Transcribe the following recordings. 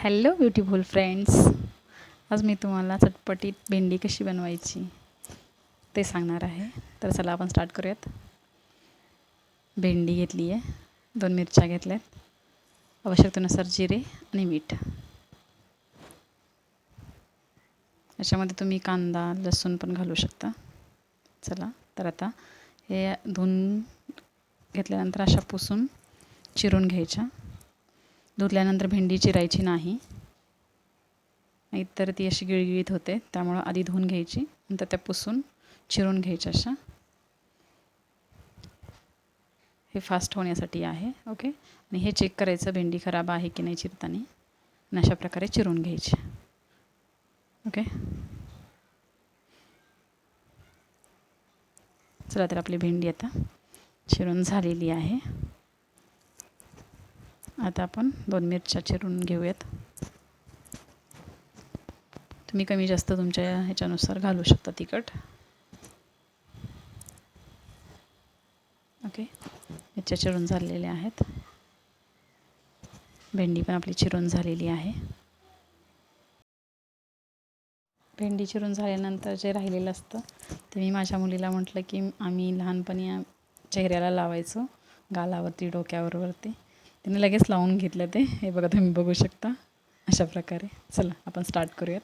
Hello beautiful friends, आज मी तुम्हाला चटपटीत भेंडी कशी बनवायची ते सांगणार आहे. तर चला आपण स्टार्ट करूयात. भेंडी घेतली आहे, 2 मिरच्या घेतल्यात, आवश्यकतेनुसार जिरे आणि मीठ. याच्यामध्ये तुम्ही कांदा लसूण पण घालू शकता. चला तर आता हे धुवून घेतल्यानंतर अशा पुसून चिरून घ्यायच्या. धुतल्यानंतर भेंडी चिरायची नाही, नाहीतर ती अशी गिळगिळीत होते. त्यामुळं आधी धुवून घ्यायची, नंतर त्या पुसून चिरून घ्यायच्या अशा. हे फास्ट होण्यासाठी आहे. ओके. आणि हे चेक करायचं भेंडी खराब आहे की नाही चिरताना, आणि अशा प्रकारे चिरून घ्यायची. ओके. चला तर आपली भेंडी आता चिरून झालेली आहे. आता आपण 2 मिरच्या चिरून घेऊयात. तुम्ही कमी जास्त तुमच्या ह्याच्यानुसार घालू शकता तिखट. ओके. मिरच्या चिरून झालेल्या आहेत. भेंडी पण आपली चिरून झालेली आहे. भेंडी चिरून झाल्यानंतर जे राहिलेलं असतं ते मी माझ्या मुलीला म्हटलं की आम्ही लहानपणी चेहऱ्याला लावायचो, गालावरती डोक्यावरती. तिने लगेच लावून घेतलं ते. हे बघा, तुम्ही बघू शकता अशा प्रकारे. चला आपण स्टार्ट करूयात.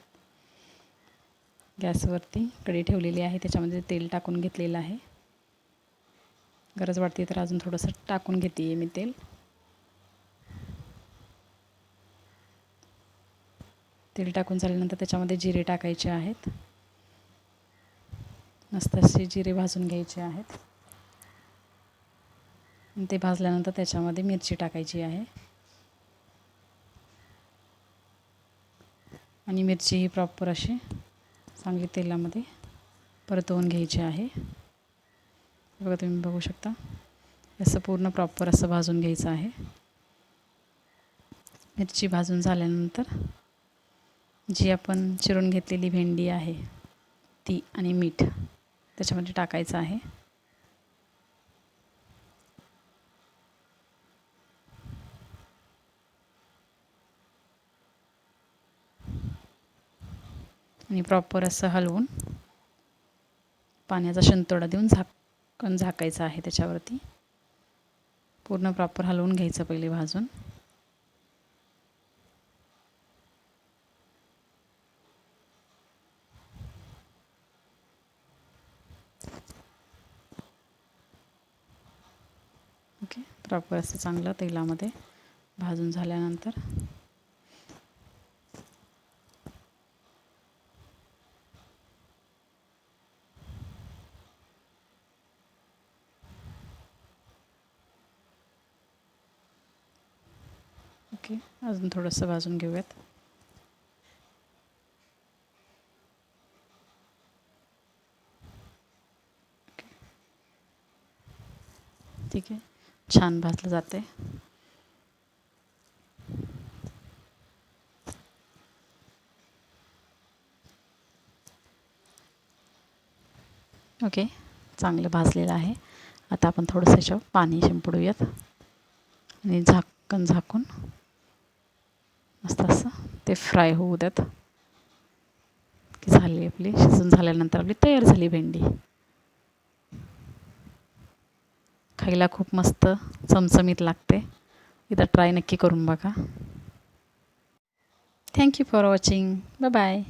गॅसवरती कढई ठेवलेली आहे, त्याच्यामध्ये तेल टाकून घेतलेलं आहे. गरज वाटते तर अजून थोडंसं टाकून घेते आहे मी तेल. तेल टाकून झाल्यानंतर त्याच्यामध्ये जिरे टाकायचे आहेत. मस्त असे जिरे भाजून घ्यायचे आहेत. ते भाजल्यानंतर त्याच्यामध्ये मिरची टाकायची आहे, आणि मिरची ही प्रॉपर अशी चांगली तेलामध्ये परतवून घ्यायची आहे. बघा, तुम्ही बघू शकता असं पूर्ण प्रॉपर असं भाजून घ्यायचं आहे. मिरची भाजून झाल्यानंतर जी आपण चिरून घेतलेली भेंडी आहे ती आणि मीठ त्याच्यामध्ये टाकायचं आहे. आणि प्रॉपर असं हलवून पाण्याचा शिंतोडा देऊन झाकायचं आहे त्याच्यावरती. पूर्ण प्रॉपर हलवून घ्यायचं पहिले भाजून. ओके. प्रॉपर असं चांगलं तेलामध्ये भाजून झाल्यानंतर ओके, अजून थोडंसं भाजून घेऊयात. ठीक आहे, छान भाजलं जाते. ओके, चांगलं भाजलेलं आहे. आता आपण थोडंसं याच्यावर पाणी शिंपडूयात आणि झाकण झाकून मस्त असं ते फ्राय होऊ द्यात. की झाली आपली, शिजून झाल्यानंतर आपली तयार झाली भेंडी. खायला खूप मस्त चमचमीत लागते. एकदा ट्राय नक्की करून बघा. Thank you for watching. Bye bye.